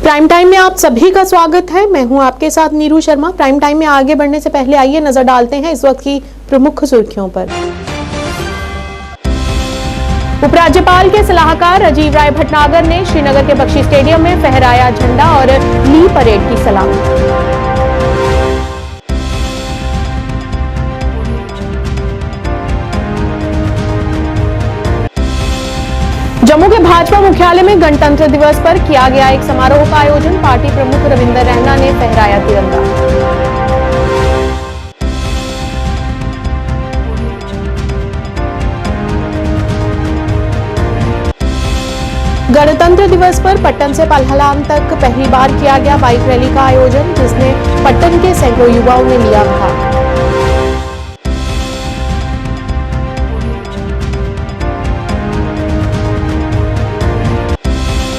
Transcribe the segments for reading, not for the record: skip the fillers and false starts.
Prime time में आप सभी का स्वागत है। मैं हूं आपके साथ नीरू शर्मा। प्राइम टाइम में आगे बढ़ने से पहले आइए नजर डालते हैं इस वक्त की प्रमुख सुर्खियों पर। उपराज्यपाल के सलाहकार राजीव राय भटनागर ने श्रीनगर के बख्शी स्टेडियम में फहराया झंडा और ली परेड की सलामी। जम्मू के भाजपा मुख्यालय में गणतंत्र दिवस पर किया गया एक समारोह का आयोजन। पार्टी प्रमुख रविंदर रैना ने फहराया तिरंगा। गणतंत्र दिवस पर पट्टन से पलहलाम तक पहली बार किया गया बाइक रैली का आयोजन, जिसमें पट्टन के सैकड़ों युवाओं ने लिया भाग।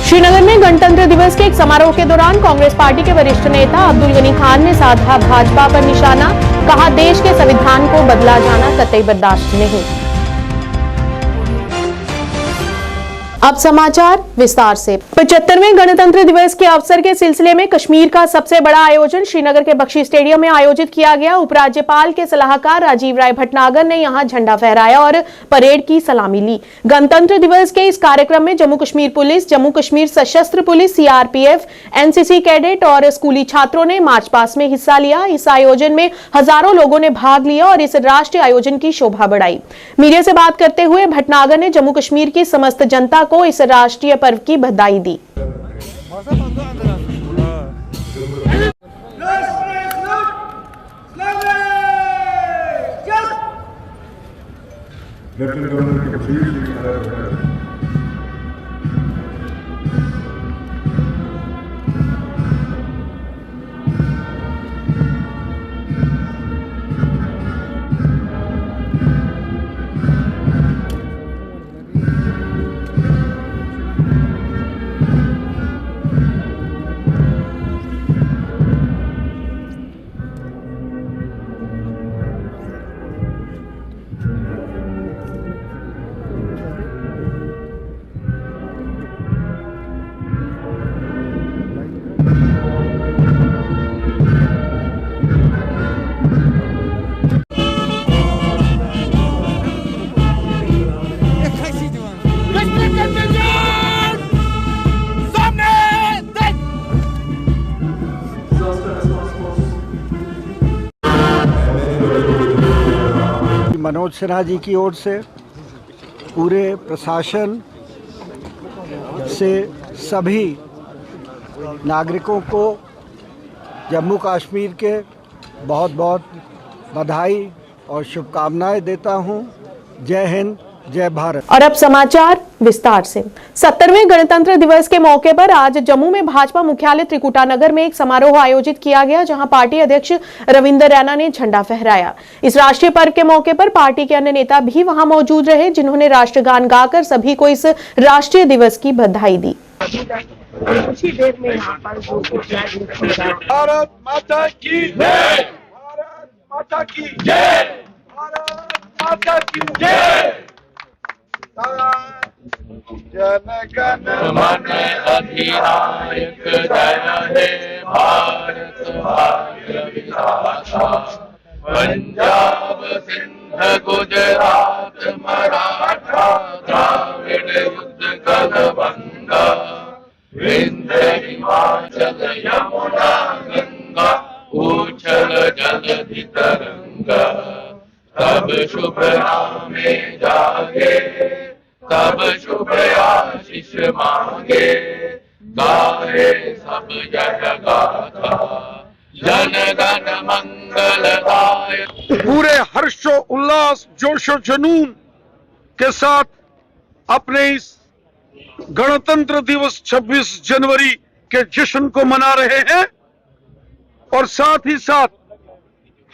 श्रीनगर में गणतंत्र दिवस के एक समारोह के दौरान कांग्रेस पार्टी के वरिष्ठ नेता अब्दुल गनी खान ने साधा भाजपा पर निशाना। कहा, देश के संविधान को बदला जाना कतई बर्दाश्त नहीं। अब समाचार विस्तार से। 75वें गणतंत्र दिवस के अवसर के सिलसिले में कश्मीर का सबसे बड़ा आयोजन श्रीनगर के बख्शी स्टेडियम में आयोजित किया गया। उपराज्यपाल के सलाहकार राजीव राय भटनागर ने यहां झंडा फहराया और परेड की सलामी ली। गणतंत्र दिवस के इस कार्यक्रम में जम्मू कश्मीर पुलिस, जम्मू कश्मीर सशस्त्र पुलिस, सीआरपीएफ, एनसीसी कैडेट और स्कूली छात्रों ने मार्च पास्ट में हिस्सा लिया। इस आयोजन में हजारों लोगों ने भाग लिया और इस राष्ट्रीय आयोजन की शोभा बढ़ाई। मीडिया से बात करते हुए भटनागर ने जम्मू कश्मीर की समस्त जनता को इस राष्ट्रीय पर्व की बधाई दी। मनोज सिन्हा जी की ओर से पूरे प्रशासन से सभी नागरिकों को जम्मू कश्मीर के बहुत बहुत बधाई और शुभकामनाएं देता हूं। जय हिंद, जय भारत। और अब समाचार विस्तार से। 70वें गणतंत्र दिवस के मौके पर आज जम्मू में भाजपा मुख्यालय त्रिकुटानगर में एक समारोह आयोजित किया गया, जहां पार्टी अध्यक्ष रविंदर रैना ने झंडा फहराया। इस राष्ट्रीय पर्व के मौके पर पार्टी के अन्य नेता भी वहां मौजूद रहे, जिन्होंने राष्ट्रगान गाकर सभी को इस राष्ट्रीय दिवस की बधाई दी। कुछ देर में यहाँ पर भारत माता की जय, भारत माता की जय, भारत माता की जय। जन गण मन अधिनायक जय हे भारत भाग्य विधाता। पंजाब सिंध गुजरात मराठा द्राविड़ युद्ध गलबंगा। विंध्य हिमाचल यमुना गंगा उछल जलधि तरंगा। तब शुभ नामे जागे, तब शुभ आशीष मांगे। गाए सब जय गाथा, जन गण मंगलदायक। पूरे हर्षो उल्लास जोशो जुनून के साथ अपने इस गणतंत्र दिवस 26 जनवरी के जश्न को मना रहे हैं, और साथ ही साथ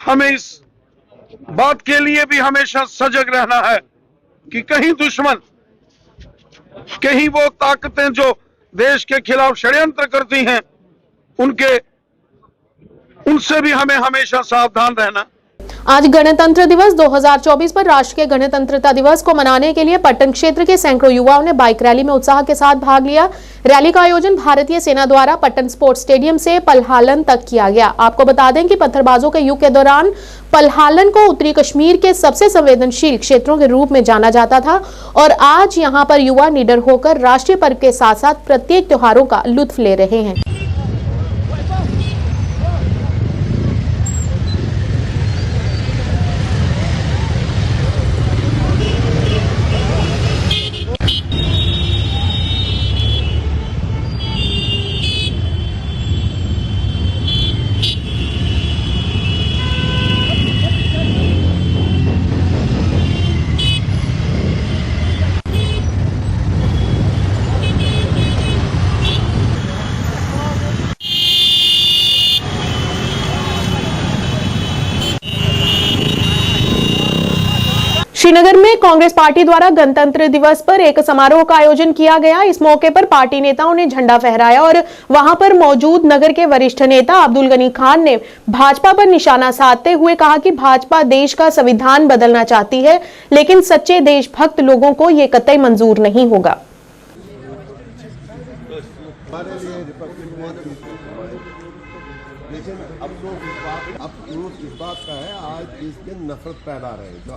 हमें इस बात के लिए भी हमेशा सजग रहना है कि कहीं दुश्मन, कहीं वो ताकतें जो देश के खिलाफ षड्यंत्र करती हैं, उनसे भी हमें हमेशा सावधान रहना। आज गणतंत्र दिवस 2024 पर राष्ट्र के गणतंत्रता दिवस को मनाने के लिए पट्टन क्षेत्र के सैकड़ों युवाओं ने बाइक रैली में उत्साह के साथ भाग लिया। रैली का आयोजन भारतीय सेना द्वारा पट्टन स्पोर्ट्स स्टेडियम से पलहालन तक किया गया। आपको बता दें कि पत्थरबाजों के युग के दौरान पलहालन को उत्तरी कश्मीर के सबसे संवेदनशील क्षेत्रों के रूप में जाना जाता था और आज यहां पर युवा निडर होकर राष्ट्रीय पर्व के साथ साथ प्रत्येक त्योहारों का लुत्फ ले रहे हैं। श्रीनगर में कांग्रेस पार्टी द्वारा गणतंत्र दिवस पर एक समारोह का आयोजन किया गया। इस मौके पर पार्टी नेताओं ने झंडा फहराया और वहां पर मौजूद नगर के वरिष्ठ नेता अब्दुल गनी खान ने भाजपा पर निशाना साधते हुए कहा कि भाजपा देश का संविधान बदलना चाहती है, लेकिन सच्चे देशभक्त लोगों को ये कतई मंजूर नहीं होगा। लेकिन अफसोस इस बात का है आज इस दिन नफरत फैला रहे हैं। तो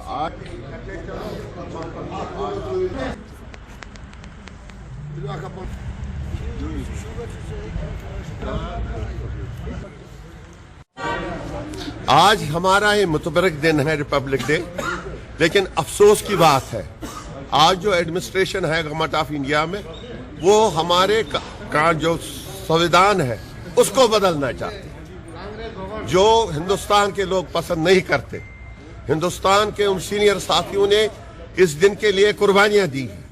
आज हमारा ये मुतबरक दिन है, रिपब्लिक डे, लेकिन अफसोस की बात है आज जो एडमिनिस्ट्रेशन है गवर्नमेंट ऑफ इंडिया में वो हमारे का जो संविधान है उसको बदलना चाहते हैं, जो हिंदुस्तान के लोग पसंद नहीं करते। हिंदुस्तान के उन सीनियर साथियों ने इस दिन के लिए कुर्बानियां दी हैं।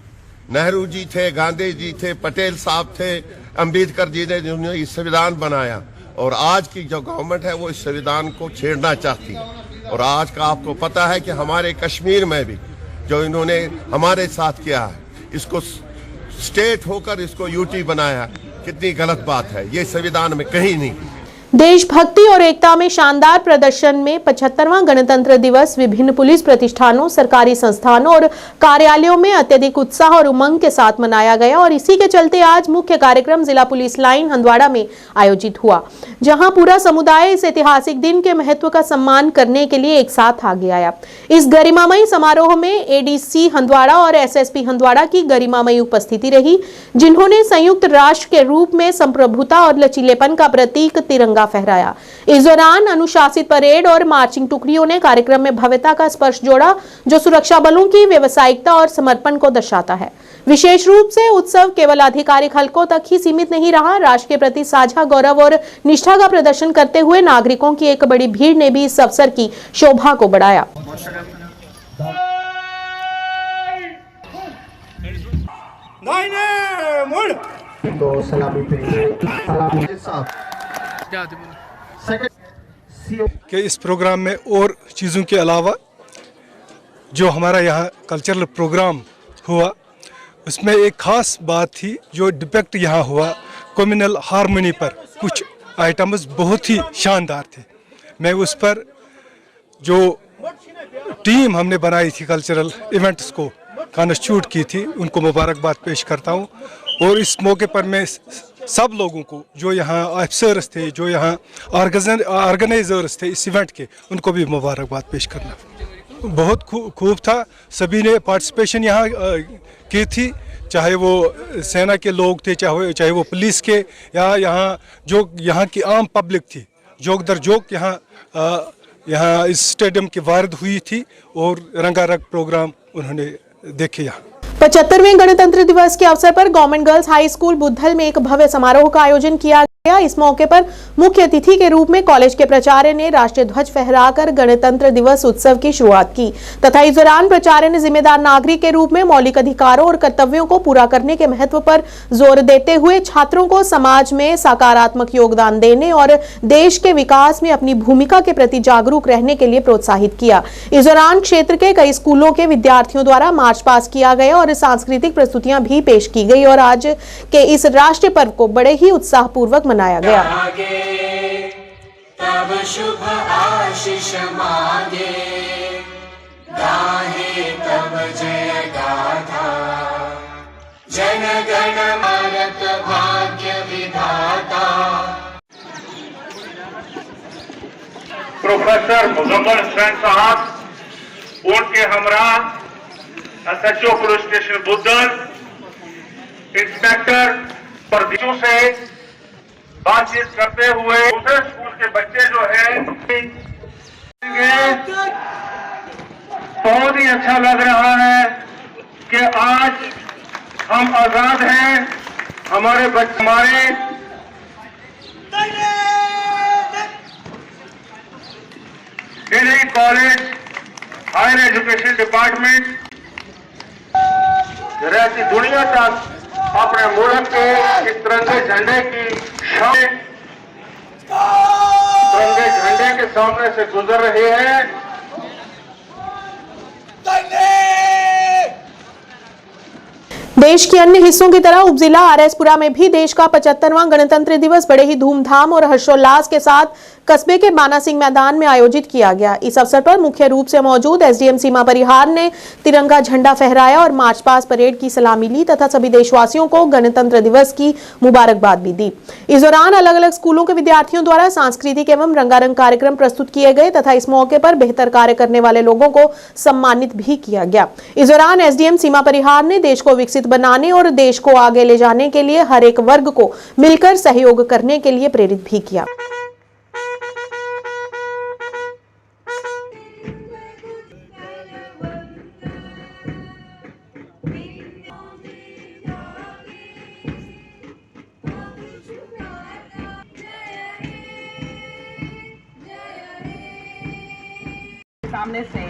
नेहरू जी थे, गांधी जी थे, पटेल साहब थे, अंबेडकर जी ने जिन्होंने इस संविधान बनाया, और आज की जो गवर्नमेंट है वो इस संविधान को छेड़ना चाहती है। और आज का आपको पता है कि हमारे कश्मीर में भी जो इन्होंने हमारे साथ किया है, इसको स्टेट होकर इसको यूटी बनाया, कितनी गलत बात है, ये संविधान में कहीं नहीं। देशभक्ति और एकता में शानदार प्रदर्शन में 75वां गणतंत्र दिवस विभिन्न पुलिस प्रतिष्ठानों, सरकारी संस्थानों और कार्यालयों में अत्यधिक उत्साह और उमंग के साथ मनाया गया और इसी के चलते आज मुख्य कार्यक्रम जिला पुलिस लाइन हंदवाड़ा में आयोजित हुआ, जहां पूरा समुदाय इस ऐतिहासिक दिन के महत्व का सम्मान करने के लिए एक साथ आगे आया। इस गरिमामयी समारोह में एडीसी हंदवाड़ा और एसएसपी हंदवाड़ा की गरिमामयी उपस्थिति रही, जिन्होंने संयुक्त राष्ट्र के रूप में संप्रभुता और लचीलेपन का प्रतीक तिरंगा फहराया। इस दौरान अनुशासित परेड और मार्चिंग टुकड़ियों ने कार्यक्रम में भव्यता का स्पर्श जोड़ा, जो सुरक्षा बलों की व्यावसायिकता और समर्पण को दर्शाता है। विशेष रूप से उत्सव केवल आधिकारिक हलकों तक ही सीमित नहीं रहा, राष्ट्र के प्रति साझा गौरव और निष्ठा का प्रदर्शन करते हुए नागरिकों की एक बड़ी भीड़ ने भी इस अवसर की शोभा को बढ़ाया। तो सलामी कि इस प्रोग्राम में और चीज़ों के अलावा जो हमारा यहाँ कल्चरल प्रोग्राम हुआ उसमें एक ख़ास बात थी जो डिपेक्ट यहाँ हुआ, कम्युनल हार्मनी पर कुछ आइटम्स बहुत ही शानदार थे। मैं उस पर जो टीम हमने बनाई थी कल्चरल इवेंट्स को कॉन्स्टिट्यूट की थी, उनको मुबारकबाद पेश करता हूँ। और इस मौके पर मैं सब लोगों को जो यहाँ ऑफिसर्स थे, जो यहाँ ऑर्गेनाइजर्स थे इस इवेंट के, उनको भी मुबारकबाद पेश करना। बहुत खूब था, सभी ने पार्टिसिपेशन यहाँ की थी, चाहे वो सेना के लोग थे, चाहे वो पुलिस के, या यहाँ की आम पब्लिक थी। जोक दर जोक यहाँ इस स्टेडियम की वारद हुई थी और रंगारंग प्रोग्राम उन्होंने देखे यहाँ। 75वें गणतंत्र दिवस के अवसर पर government girls high school Budhal में एक भव्य समारोह का आयोजन किया गया। इस मौके पर मुख्य अतिथि के रूप में कॉलेज के प्राचार्य ने राष्ट्रीय ध्वज फहराकर गणतंत्र दिवस उत्सव की शुरुआत की तथा इस दौरान प्राचार्य ने जिम्मेदार नागरिक के रूप में मौलिक अधिकारों और कर्तव्यों को पूरा करने के महत्व पर जोर देते हुए छात्रों को समाज में सकारात्मक योगदान देने और देश के विकास में अपनी भूमिका के प्रति जागरूक रहने के लिए प्रोत्साहित किया। इस दौरान क्षेत्र के कई स्कूलों के विद्यार्थियों द्वारा मार्च पास किया गया और सांस्कृतिक प्रस्तुतियां भी पेश की गई और आज के इस राष्ट्रीय पर्व को बड़े ही उत्साहपूर्वक मनाया गया। तब शुभ आशीष मांगे, गाहे तब जय गाथा। जन गण भारत भाग्य विधाता। प्रोफेसर मुजम्मल हुसैन साहब, उनके हमरा SHO police station Buddhan, inspector प्रदीपों से बातचीत करते हुए दूसरे स्कूल के बच्चे जो है, बहुत ही अच्छा लग रहा है कि आज हम आजाद हैं। हमारे बच्चे, हमारे degree college higher education department रहती दुनिया तक अपने मुल्क के इस तिरंगे झंडे की शान, तिरंगे झंडे के सामने से गुजर रहे हैं। देश के अन्य हिस्सों की तरह उपजिला आरएसपुरा में भी देश का 75वां गणतंत्र दिवस बड़े ही धूमधाम और हर्षोल्लास के साथ कस्बे के माना सिंह मैदान में आयोजित किया गया। इस अवसर पर मुख्य रूप से मौजूद एसडीएम सीमा परिहार ने तिरंगा झंडा फहराया और मार्च पास्ट परेड की सलामी ली तथा सभी देशवासियों को गणतंत्र दिवस की मुबारकबाद भी दी। इस दौरान अलग अलग स्कूलों के विद्यार्थियों द्वारा सांस्कृतिक एवं रंगारंग कार्यक्रम प्रस्तुत किए गए तथा इस मौके पर बेहतर कार्य करने वाले लोगों को सम्मानित भी किया गया। इस दौरान एसडीएम सीमा परिहार ने देश को विकसित बनाने और देश को आगे ले जाने के लिए हर एक वर्ग को मिलकर सहयोग करने के लिए प्रेरित भी किया। सामने से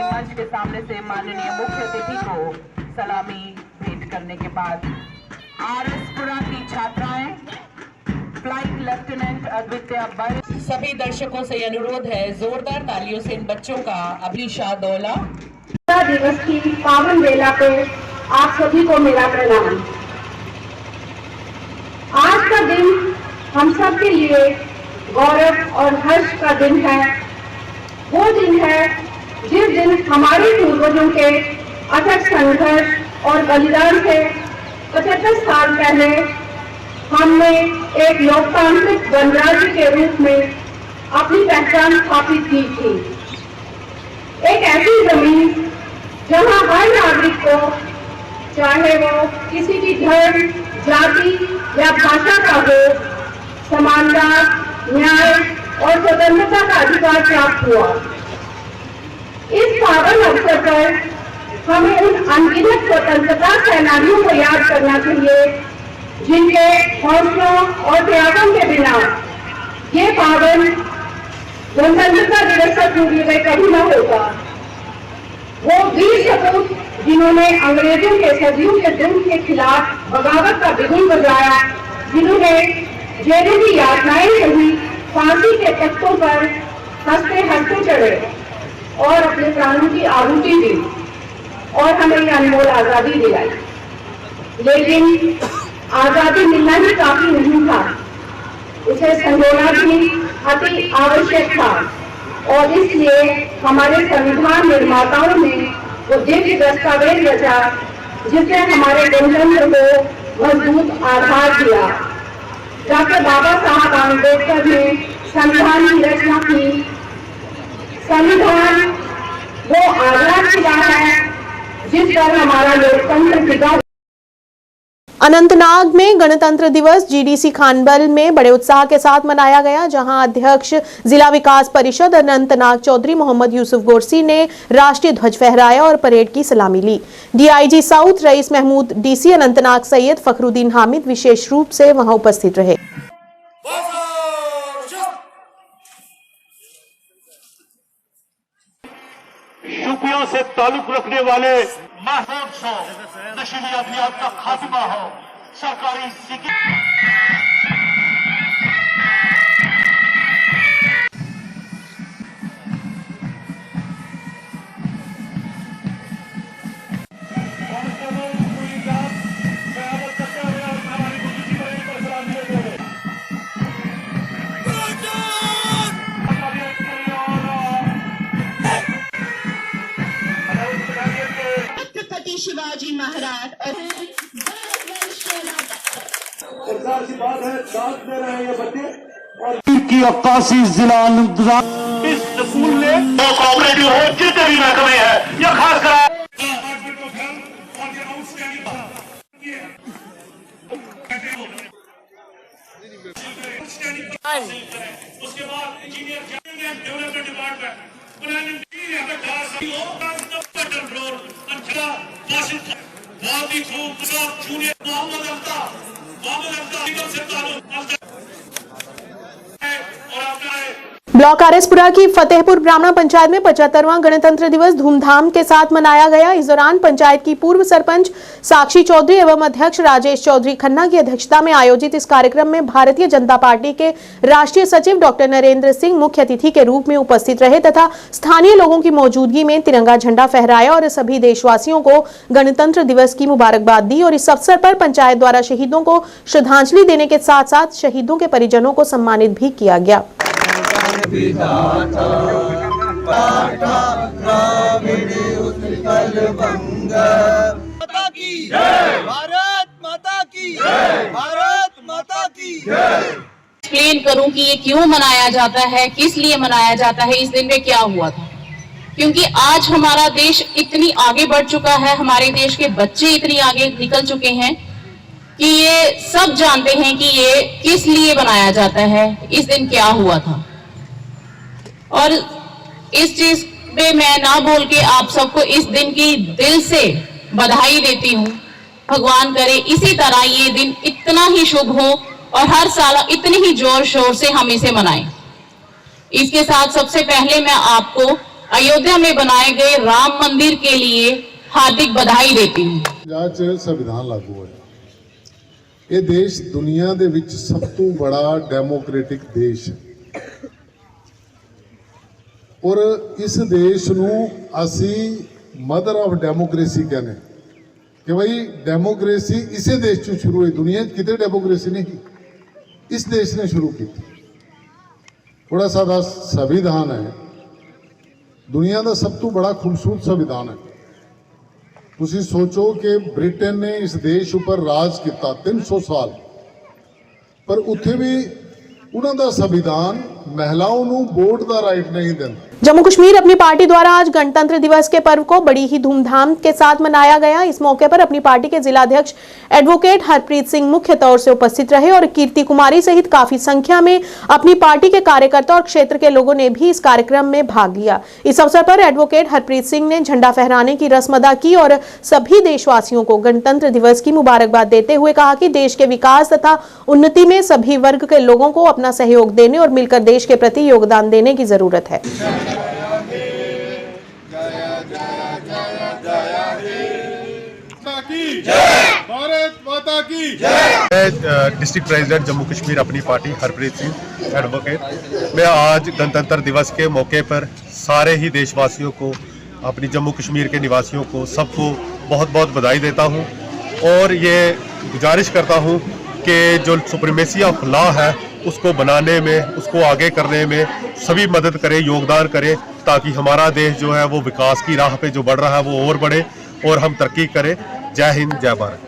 मंच के सामने से माननीय मुख्य अतिथि को सलामी भेंट करने के बाद आरएसपुरा की छात्राएं फ्लाइट लेफ्टिनेंट अद्वित्य बल, सभी दर्शकों से अनुरोध है जोरदार तालियों से इन बच्चों का अभिषा दौला। दिवस की पावन बेला पे आप सभी को मेरा प्रणाम। आज का दिन हम सब के लिए गौरव और हर्ष का दिन है। वो दिन है जिस दिन हमारे पूर्वजों के अथक संघर्ष और बलिदान से 75 साल पहले हमने एक लोकतांत्रिक गणराज्य के रूप में अपनी पहचान स्थापित की थी। एक ऐसी जमीन जहां हर नागरिक को, चाहे वो किसी भी धर्म, जाति या भाषा का हो, समानता, न्याय और स्वतंत्रता का अधिकार प्राप्त हुआ। इस पावन अवसर पर हमें उन अनगिनत स्वतंत्रता सेनानियों को याद करना चाहिए जिनके हौसलों और त्यागों के बिना ये पावन गणतंत्रता दिवस का सूर्योदय कभी न होगा। वो वीर सपूत जिन्होंने अंग्रेजों के सदियों के जुल्म के खिलाफ बगावत का बिगुल बजाया, जिन्होंने जेलों की यातनाएं सही, फांसी के तख्तों पर हंसते हंसते चढ़े और अपने प्राणों की आहुति दी और हमें ये अनमोल आजादी दिलाई। लेकिन आजादी मिलना ही काफी नहीं था, उसे संजोना भी अति आवश्यक था और इसलिए हमारे संविधान निर्माताओं ने वो दिव्य दस्तावेज रचा जिसने हमारे गणतंत्र को मजबूत आधार दिया। डॉक्टर बाबा साहब आम्बेडकर ने संविधान की रचना की। संविधान वो आधार की बात है जिस पर हमारा लोकतंत्र टिका। अनंतनाग में गणतंत्र दिवस जीडीसी खानबल में बड़े उत्साह के साथ मनाया गया, जहां अध्यक्ष जिला विकास परिषद अनंतनाग चौधरी मोहम्मद यूसुफ गोरसी ने राष्ट्रीय ध्वज फहराया और परेड की सलामी ली। DIG south rice Mahmood, DC Anantnag Syed Fakhruddin Hamid विशेष रूप से वहां उपस्थित रहे। शूपियों से ताल्लुक रखने वाले महफूज हो, नशीली अभियान का खात्मा हो, सरकारी छत्रपति शिवाजी महाराज और सरकार की बात है, साथ दे रहे हैं ये बच्चे और की 81 जिला इस स्कूल में कोऑपरेटिव हो जितने भी महकमे हैं या खास कर उसके बाद इंजीनियर डेवलपमेंट डिपार्टमेंट बहुत ही खूब जूनियर मोहम्मद अफ्ताब से ताल्लुक और अपना ब्लॉक आरएसपुरा की फतेहपुर ब्राह्मणा पंचायत में 75वां गणतंत्र दिवस धूमधाम के साथ मनाया गया। इस दौरान पंचायत की पूर्व सरपंच साक्षी चौधरी एवं अध्यक्ष राजेश चौधरी खन्ना की अध्यक्षता में आयोजित इस कार्यक्रम में भारतीय जनता पार्टी के राष्ट्रीय सचिव डॉक्टर नरेंद्र सिंह मुख्य अतिथि के रूप में उपस्थित रहे तथा स्थानीय लोगों की मौजूदगी में तिरंगा झंडा फहराया और सभी देशवासियों को गणतंत्र दिवस की मुबारकबाद दी। और इस अवसर पर पंचायत द्वारा शहीदों को श्रद्धांजलि देने के साथ साथ शहीदों के परिजनों को सम्मानित भी किया गया। भारत माता की एक्सप्लेन करूं कि ये क्यों मनाया जाता है, किस लिए मनाया जाता है, इस दिन में क्या हुआ था। क्योंकि आज हमारा देश इतनी आगे बढ़ चुका है, हमारे देश के बच्चे इतनी आगे निकल चुके हैं कि ये सब जानते हैं कि ये किस लिए मनाया जाता है, इस दिन क्या हुआ था। और इस चीज पे मैं ना बोल के आप सबको इस दिन की दिल से बधाई देती हूँ। भगवान करे इसी तरह ये दिन इतना ही शुभ हो और हर साल इतने ही जोर शोर से हम इसे मनाएं। इसके साथ सबसे पहले मैं आपको अयोध्या में बनाए गए राम मंदिर के लिए हार्दिक बधाई देती हूँ। आज संविधान लागू है। ये देश दुनिया दे विच सब तो बड़ा डेमोक्रेटिक देश है और इस देश नूं असी मदर ऑफ डेमोक्रेसी कहने कि भाई डेमोक्रेसी इसे देश चों शुरू हुई, दुनिया किते डेमोक्रेसी नहीं, इस देश ने शुरू की। बड़ा सादा संविधान है, दुनिया का सब तो बड़ा खूबसूरत संविधान है। तुसी सोचो कि ब्रिटेन ने इस देश ऊपर राज किया 300 साल, पर उत्थे भी उन्हों का संविधान महिलाओं को वोट का राइट नहीं देता। जम्मू कश्मीर अपनी पार्टी द्वारा आज गणतंत्र दिवस के पर्व को बड़ी ही धूमधाम के साथ मनाया गया। इस मौके पर अपनी पार्टी के जिलाध्यक्ष एडवोकेट हरप्रीत सिंह मुख्य तौर से उपस्थित रहे और कीर्ति कुमारी सहित काफी संख्या में अपनी पार्टी के कार्यकर्ता और क्षेत्र के लोगों ने भी इस कार्यक्रम में भाग लिया। इस अवसर पर एडवोकेट हरप्रीत सिंह ने झंडा फहराने की रस्म अदा की और सभी देशवासियों को गणतंत्र दिवस की मुबारकबाद देते हुए कहा कि देश के विकास तथा उन्नति में सभी वर्ग के लोगों को अपना सहयोग देने और मिलकर देश के प्रति योगदान देने की जरूरत है। भारत माता की मैं डिस्ट्रिक्ट प्रेसिडेंट जम्मू कश्मीर अपनी पार्टी हरप्रीत सिंह एडवोकेट। मैं आज गणतंत्र दिवस के मौके पर सारे ही देशवासियों को, अपनी जम्मू कश्मीर के निवासियों को, सबको बहुत बहुत बधाई देता हूं और ये गुजारिश करता हूं कि जो सुप्रीमेसी ऑफ लॉ है उसको बनाने में, उसको आगे करने में सभी मदद करें, योगदान करें, ताकि हमारा देश जो है वो विकास की राह पे जो बढ़ रहा है वो और बढ़े और हम तरक्की करें। जय हिंद, जय Bharat.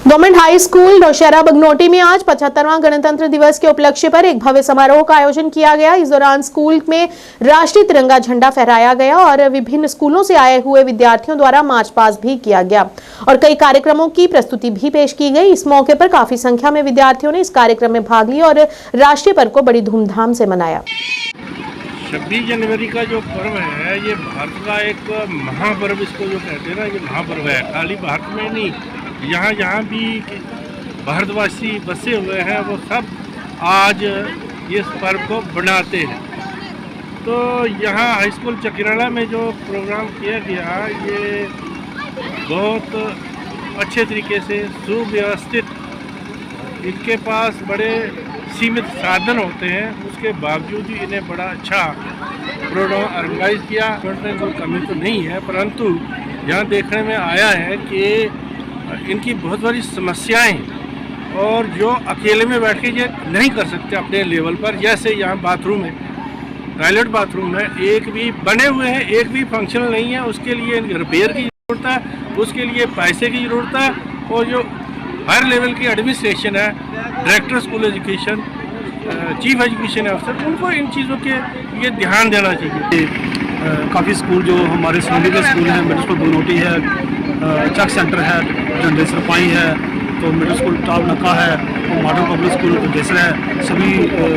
Government high school Naushahra Bagnoti में आज 75वां गणतंत्र दिवस के उपलक्ष्य पर एक भव्य समारोह का आयोजन किया गया। इस दौरान स्कूल में राष्ट्रीय तिरंगा झंडा फहराया गया और विभिन्न स्कूलों से आए हुए विद्यार्थियों द्वारा मार्च पास्ट भी किया गया और कई कार्यक्रमों की प्रस्तुति भी पेश की गई। इस मौके पर काफी संख्या में विद्यार्थियों ने इस कार्यक्रम में भाग लिया और राष्ट्रीय पर्व को बड़ी धूमधाम से मनाया। 26 जनवरी का जो पर्व है ये भारत का एक महापर्व इसको जो कहते हैं ना, ये महापर्व है। खाली भारत में नहीं, यहाँ जहाँ भी भारतवासी बसे हुए हैं वो सब आज इस पर्व को बनाते हैं। तो यहाँ हाई स्कूल चकिराला में जो प्रोग्राम किया गया ये बहुत अच्छे तरीके से सुव्यवस्थित, इनके पास बड़े सीमित साधन होते हैं, उसके बावजूद भी इन्हें बड़ा अच्छा प्रोग्राम ऑर्गेनाइज किया। कोई कमी तो नहीं है, परंतु यहाँ देखने में आया है कि इनकी बहुत बड़ी समस्याएं और जो अकेले में बैठ के ये नहीं कर सकते अपने लेवल पर। जैसे यहाँ बाथरूम है, टॉयलेट बाथरूम है, एक भी बने हुए हैं, एक भी फंक्शनल नहीं है, उसके लिए रिपेयर की ज़रूरत है। उसके लिए पैसे की ज़रूरत है, और जो हायर लेवल की एडमिनिस्ट्रेशन है, director school education, chief education अफसर, उनको इन चीज़ों के लिए ध्यान देना चाहिए। काफ़ी स्कूल जो हमारे सराउंडिंग के स्कूल हैं, मिडिल स्कूल बनोटी है, चक सेंटर है, झंडे सरपाई है, तो मिडिल स्कूल टॉप नक्का है, और मॉडल पब्लिक स्कूल गेसर है,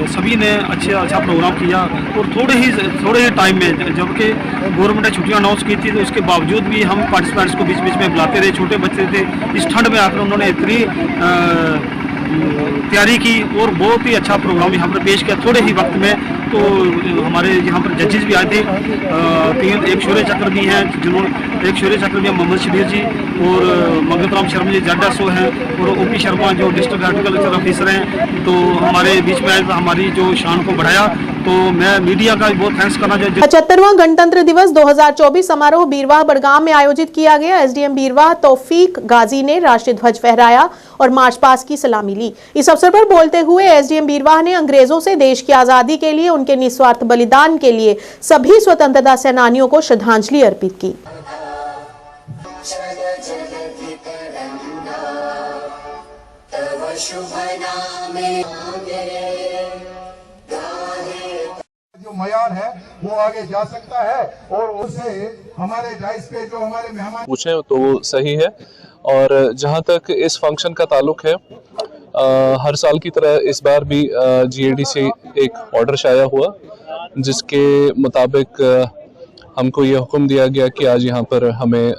सभी ने अच्छा प्रोग्राम किया। और थोड़े ही टाइम में, जबकि गवर्नमेंट ने छुट्टियां अनाउंस की थी, तो उसके बावजूद भी हम पार्टिसिपेंट्स को बीच बीच में बुलाते रहे। छोटे बच्चे थे, इस ठंड में आकर उन्होंने इतनी तैयारी की और बहुत ही अच्छा प्रोग्राम यहाँ पर पेश किया थोड़े ही वक्त में। तो हमारे यहाँ पर जजेस भी आए थे, एक शौर्य चक्र भी हैं, जिन्होंने एक शौर्य चक्र भी है मोहम्मद शबीर जी, और मंगत राम शर्मा जी ZSO हैं, और OP शर्मा जो डिस्ट्रिक्ट एग्रीकल्चर ऑफिसर हैं, तो हमारे बीच में आए, हमारी जो शान को बढ़ाया। तो मैं मीडिया का बहुत थैंक्स करना चाहिए। 75वां गणतंत्र दिवस 2024 समारोह बीरवाह बड़गाम में आयोजित किया गया। SDM बीरवाह तौफीक गाजी ने राष्ट्रीय ध्वज फहराया और मार्च पास्ट की सलामी ली। इस अवसर पर बोलते हुए SDM बीरवाह ने अंग्रेजों से देश की आजादी के लिए उनके निस्वार्थ बलिदान के लिए सभी स्वतंत्रता सेनानियों को श्रद्धांजलि अर्पित की। जो मयार है वो आगे जा सकता है, और उसे हमारे डाइस पे जो हमारे मेहमान पूछें तो वो सही है। और जहाँ तक इस फंक्शन का ताल्लुक है, हर साल की तरह इस बार भी GAD से एक ऑर्डर शाया हुआ, जिसके मुताबिक हमको ये हुक्म दिया गया कि आज यहाँ पर हमें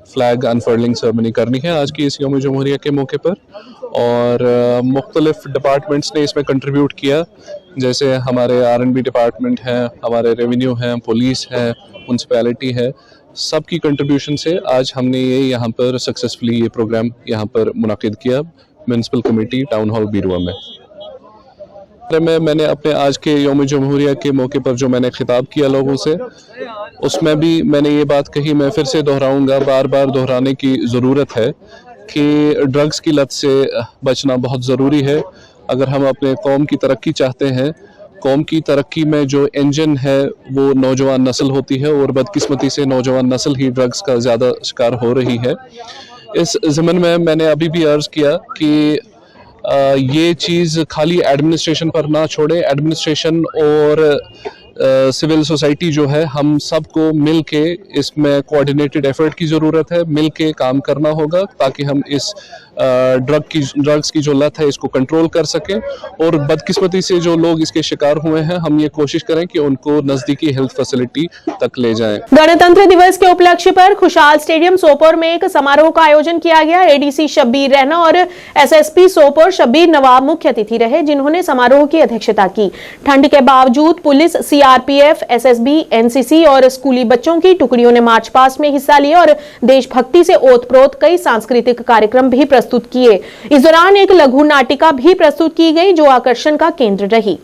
फ्लैग अनफर्लिंग सेरेमनी करनी है आज की इस यौम जमहूरिया के मौके पर। और मुख्तलिफ डिपार्टमेंट्स ने इसमें कंट्रीब्यूट किया, जैसे हमारे R&B डिपार्टमेंट हैं, हमारे रेवेन्यू हैं, पुलिस है, म्यूनसिपैलिटी है, सबकी कंट्रीब्यूशन से आज हमने ये यहाँ पर सक्सेसफुली ये प्रोग्राम यहाँ पर मुनाकिद किया म्यूनसिपल कमेटी टाउन हॉल बीरवा में। मैंने अपने आज के यौम जमहूरिया के मौके पर जो मैंने खिताब किया लोगों से, उसमें भी मैंने ये बात कही, मैं फिर से दोहराऊंगा, बार बार दोहराने की ज़रूरत है कि ड्रग्स की लत से बचना बहुत ज़रूरी है। अगर हम अपने कौम की तरक्की चाहते हैं, कौम की तरक्की में जो इंजन है वो नौजवान नस्ल होती है, और बदकिस्मती से नौजवान नस्ल ही ड्रग्स का ज़्यादा शिकार हो रही है। इस ज़मन में मैंने अभी भी अर्ज़ किया कि ये चीज़ खाली एडमिनिस्ट्रेशन पर ना छोड़े। एडमिनिस्ट्रेशन और सिविल सोसाइटी जो है, हम सबको मिल के इसमें कोऑर्डिनेटेड एफर्ट की ज़रूरत है, मिल के काम करना होगा ताकि हम इस ड्रग्स की जो लत है इसको कंट्रोल कर सकें, और बदकिस्मती से जो लोग इसके शिकार हुए हैं हम ये कोशिश करें कि उनको नज़दीकी हेल्थ फैसिलिटी तक ले जाएं। गणतंत्र दिवस के उपलक्ष्य पर खुशहाल स्टेडियम सोपोर में एक समारोह का आयोजन किया गया। ADC शब्बीर रैना और SSP सोपोर शब्बीर नवाब मुख्य अतिथि रहे, जिन्होंने समारोह की अध्यक्षता की। ठंड के बावजूद पुलिस, CRPF, SSB, NCC और स्कूली बच्चों की टुकड़ियों ने मार्च पास्ट में हिस्सा लिया और देशभक्ति से ओतप्रोत कई सांस्कृतिक कार्यक्रम भी प्रस्तुत किए। इस दौरान एक लघु नाटिका भी प्रस्तुत की गई जो आकर्षण का केंद्र रही।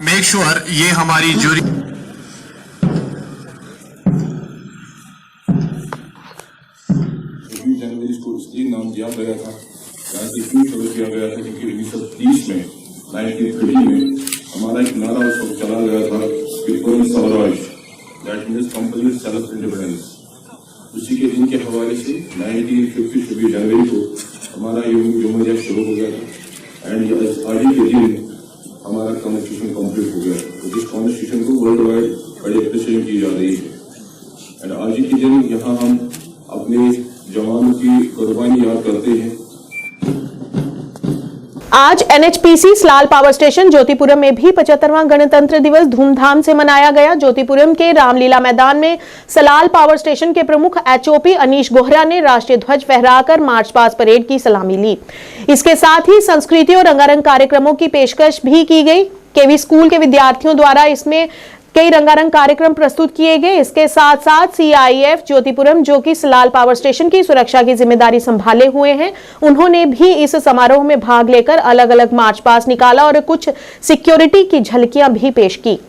मेक श्योर ये हमारी जूरी जनवरी को इसलिए नाम दिया गया था, क्यों शुरू किया गया था, क्योंकि 1930 में 1930 में हमारा एक नारा उस वक्त चला गया था कि पूर्ण Swaraj, that means complete self independence. उसी के दिन के हवाले से 1950 26 जनवरी को हमारा यौम शुरू हो गया था, एंड आज के दिन हमारा कॉन्स्टिट्यूशन कंप्लीट हो गया। तो जिस कॉन्स्टिट्यूशन को वर्ल्ड वाइड बड़ी अप्रिशिएट की जा रही है, एंड आज के दिन यहाँ हम अपने जवानों की कुर्बानी याद करते हैं। आज NHPC Salal power station Jyotipuram में भी 75वां गणतंत्र दिवस धूमधाम से मनाया गया। ज्योतिपुरम के रामलीला मैदान में सलाल पावर स्टेशन के प्रमुख HOP अनीश गोहरा ने राष्ट्रीय ध्वज फहराकर मार्च पास्ट परेड की सलामी ली। इसके साथ ही संस्कृति और रंगारंग कार्यक्रमों की पेशकश भी की गई। KV स्कूल के विद्यार्थियों द्वारा इसमें कई रंगारंग कार्यक्रम प्रस्तुत किए गए। इसके साथ साथ CIF ज्योतिपुरम, जो कि सलाल पावर स्टेशन की सुरक्षा की जिम्मेदारी संभाले हुए हैं, उन्होंने भी इस समारोह में भाग लेकर अलग अलग मार्च पास्ट निकाला और कुछ सिक्योरिटी की झलकियां भी पेश की।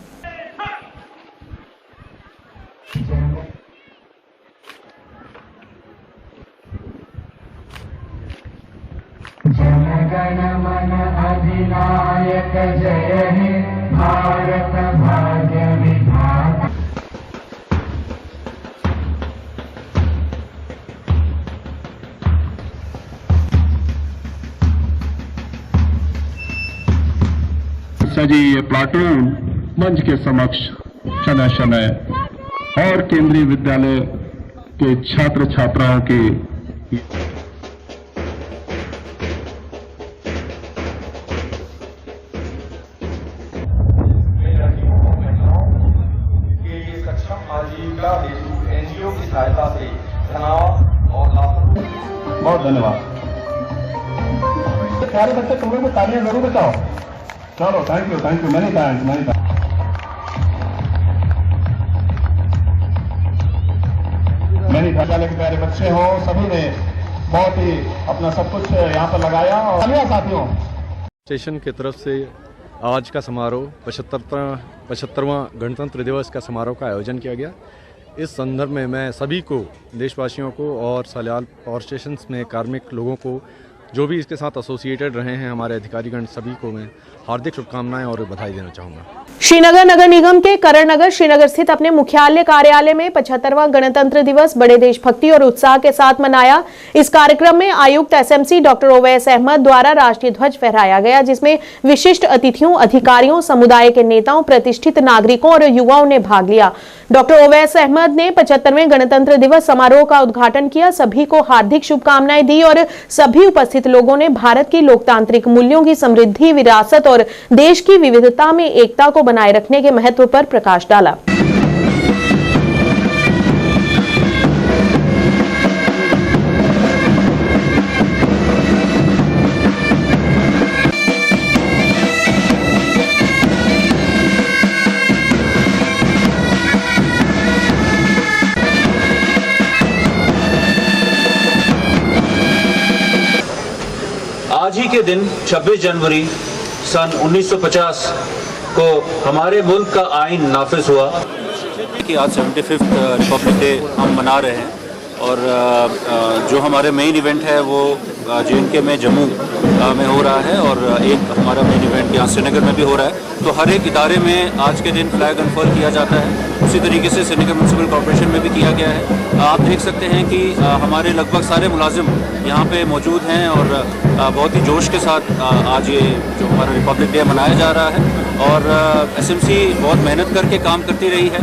जनगण मन अधिनायक जय हे भारत भाग्य विधाता। सजी ये प्लाटून मंच के समक्ष शनय शनय और केंद्रीय विद्यालय के छात्र छात्राओं के NGO की सहायता से तनाव और बहुत धन्यवाद। सारे बच्चे कमरे में तालियां जरूर बचाओ। चलो thank you many thanks. Many विद्यालय के प्यारे बच्चे हो, सभी ने बहुत ही अपना सब कुछ यहाँ पर लगाया। और साथियों, स्टेशन की तरफ से आज का समारोह 75वां गणतंत्र दिवस का समारोह का आयोजन किया गया। इस संदर्भ में मैं सभी को, देशवासियों को और सलाल पावर स्टेशन में कार्मिक लोगों को, जो भी इसके साथ एसोसिएटेड रहे हैं, हमारे अधिकारीगण, सभी को मैं हार्दिक शुभकामनाएं और बधाई देना चाहूँगा। श्रीनगर नगर निगम के करण नगर श्रीनगर स्थित अपने मुख्यालय कार्यालय में 75वां गणतंत्र दिवस बड़े देशभक्ति और उत्साह के साथ मनाया। इस कार्यक्रम में आयुक्त SMC डॉक्टर ओवैस अहमद द्वारा राष्ट्रीय ध्वज फहराया गया, जिसमें विशिष्ट अतिथियों, अधिकारियों, समुदाय के नेताओं, प्रतिष्ठित नागरिकों और युवाओं ने भाग लिया। डॉक्टर ओवैस अहमद ने 75वें गणतंत्र दिवस समारोह का उद्घाटन किया, सभी को हार्दिक शुभकामनाएं दी और सभी उपस्थित लोगों ने भारत की लोकतांत्रिक मूल्यों की समृद्धि, विरासत और देश की विविधता में एकता को बनाए रखने के महत्व पर प्रकाश डाला। आज ही के दिन 26 जनवरी सन 1950 को हमारे मुल्क का आइन नाफिज हुआ कि आज 75th रिपब्लिक डे हम मना रहे हैं। और जो हमारे मेन इवेंट है वो JNK में, जम्मू में हो रहा है और एक हमारा मेन इवेंट यहाँ श्रीनगर में भी हो रहा है। तो हर एक इदारे में आज के दिन फ्लैग अनफर्ल किया जाता है। उसी तरीके से श्रीनगर म्यूनसिपल कॉर्पोरेशन में भी किया गया है। आप देख सकते हैं कि हमारे लगभग सारे मुलाजिम यहाँ पे मौजूद हैं और बहुत ही जोश के साथ आज ये जो हमारा रिपब्लिक डे मनाया जा रहा है। और SMC बहुत मेहनत करके काम करती रही है,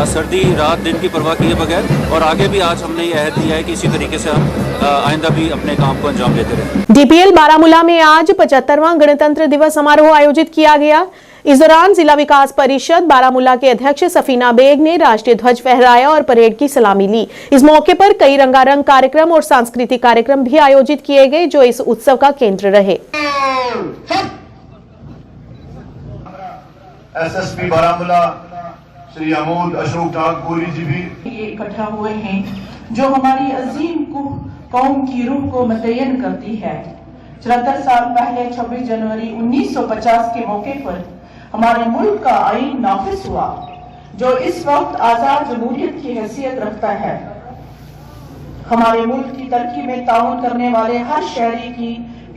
सर्दी रात दिन की परवाह किए बगैर, और आगे भी आज हमने ये अहद दिया है कि इसी तरीके से हम आइंदा भी अपने काम को अंजाम देते रहें। DPL बारामूला में आज 75वां गणतंत्र दिवस समारोह आयोजित किया गया। इस दौरान जिला विकास परिषद बारामूला के अध्यक्ष सफीना बेग ने राष्ट्रीय ध्वज फहराया और परेड की सलामी ली। इस मौके पर कई रंगारंग कार्यक्रम और सांस्कृतिक कार्यक्रम भी आयोजित किए गए, जो इस उत्सव का केंद्र रहे। SSP बारामूला श्री अमोद अशोक नागपुरी जी भी ये इकट्ठा हुए हैं, जो हमारी अजीम कौम की रूह को मुतय्यन करती है। 74 साल पहले 26 जनवरी 1950 के मौके पर हमारे मुल्क का आइन नाफिज हुआ, जो इस वक्त आजाद जमहूरियत की हैसियत रखता है। हमारे मुल्क की तरक्की में ताउन करने वाले हर शहरी की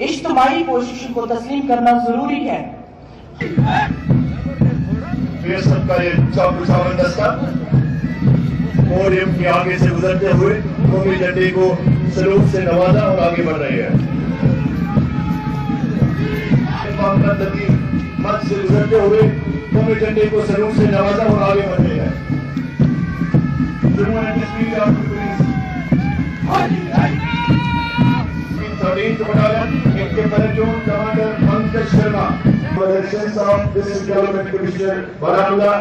इज्तिमाई कोशिशों को तस्लीम करना जरूरी है। सबका ये दस्ता पोडियम के आगे से गुजरते हुए कौमी झंडे को सलूट से नवाजा और आगे बढ़ रही है। मत से गुजरते हुए कौमी झंडे को सलूट से नवाजा और आगे बढ़ रही है। जम्मू एंड कश्मीर इनके platoon commander Pankaj Sharma, Elections of this Development Commissioner Baramula,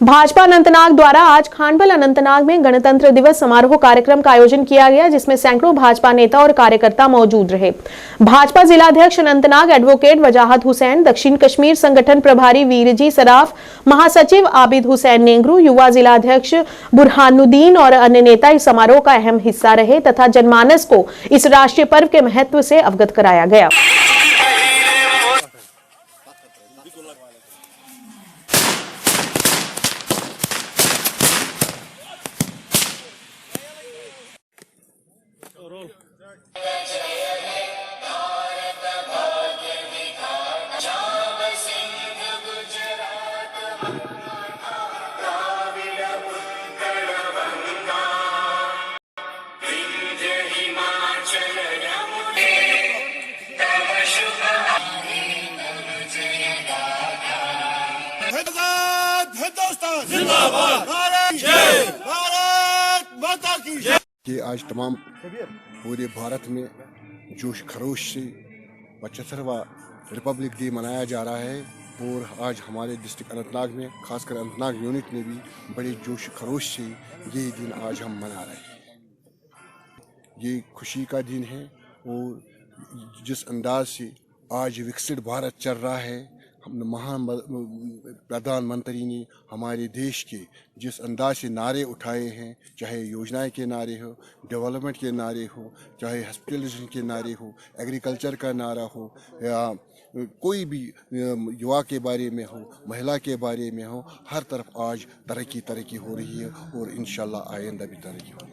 Bhajpa Anantnag द्वारा आज खानबल अनंतनाग में गणतंत्र दिवस समारोह कार्यक्रम का आयोजन किया गया, जिसमें सैकड़ों भाजपा नेता और कार्यकर्ता मौजूद रहे। भाजपा जिलाध्यक्ष अनंतनाग एडवोकेट वजाहत हुसैन, दक्षिण कश्मीर संगठन प्रभारी वीरजी सराफ, महासचिव आबिद हुसैन नेंगरू, युवा जिलाध्यक्ष बुरहानुद्दीन और अन्य नेता इस समारोह का अहम हिस्सा रहे तथा जनमानस को इस राष्ट्रीय पर्व के महत्व से अवगत कराया गया। कि आज तमाम पूरे भारत में जोश खरोश से 75वां रिपब्लिक डे मनाया जा रहा है और आज हमारे डिस्ट्रिक्ट अनंतनाग में खासकर अनंतनाग यूनिट में भी बड़े जोश खरोश से ये दिन आज हम मना रहे हैं। ये खुशी का दिन है और जिस अंदाज से आज विकसित भारत चल रहा है, हम महान प्रधानमंत्री ने हमारे देश के जिस अंदाज से नारे उठाए हैं, चाहे योजनाएं के नारे हो, डेवलपमेंट के नारे हो, चाहे हॉस्पिटलाइजेशन के नारे हो, एग्रीकल्चर का नारा हो या कोई भी युवा के बारे में हो, महिला के बारे में हो, हर तरफ आज तरक्की हो रही है और इंशाल्लाह आइंदा भी तरक्की होगी।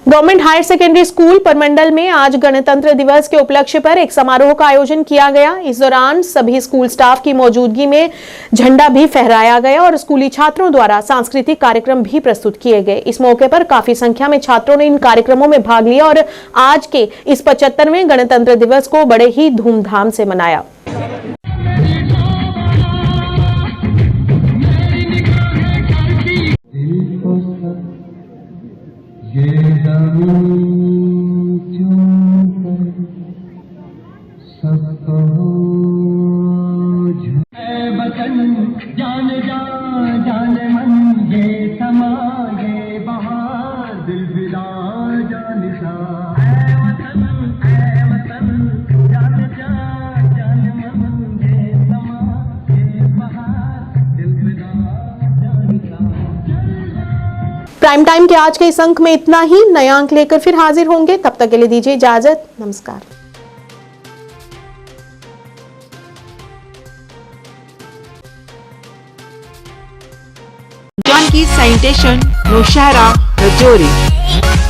Government higher secondary school Purmandal में आज गणतंत्र दिवस के उपलक्ष्य पर एक समारोह का आयोजन किया गया। इस दौरान सभी स्कूल स्टाफ की मौजूदगी में झंडा भी फहराया गया और स्कूली छात्रों द्वारा सांस्कृतिक कार्यक्रम भी प्रस्तुत किए गए। इस मौके पर काफी संख्या में छात्रों ने इन कार्यक्रमों में भाग लिया और आज के इस 75वें गणतंत्र दिवस को बड़े ही धूमधाम से मनाया। जान जा जान मन ये समा ये बहार दिल बिला जान सा ऐ वतन जान जा जान मन ये समा ये बहार दिल बिला जान सा। प्राइम टाइम के आज के इस अंक में इतना ही। नया अंक लेकर फिर हाजिर होंगे, तब तक के लिए दीजिए इजाजत। नमस्कार। जानकी सैनिटेशन नौशहरा राजौरी,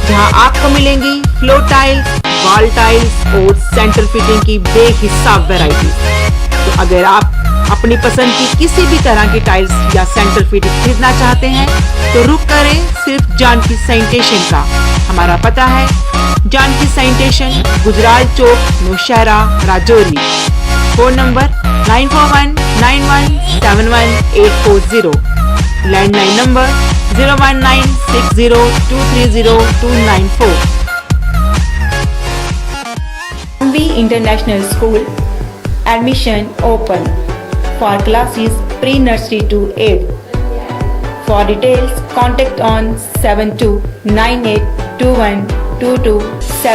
जहां आपको मिलेंगी फ्लोर टाइल्स, वॉल टाइल्स और सेंटर फिटिंग की बेहिसाब वैरायटी। तो अगर आप अपनी पसंद की किसी भी तरह की टाइल्स या सेंटर फिटिंग खरीदना चाहते हैं तो रुक करें सिर्फ जानकी सैनिटेशन का। हमारा पता है Janki sanitation, Gujral Chowk, Naushahra, Rajouri. Phone number 9419171840। Landline number 01960230294। MV International School admission open for classes pre-nursery to 8th. For details, contact on 7298212277.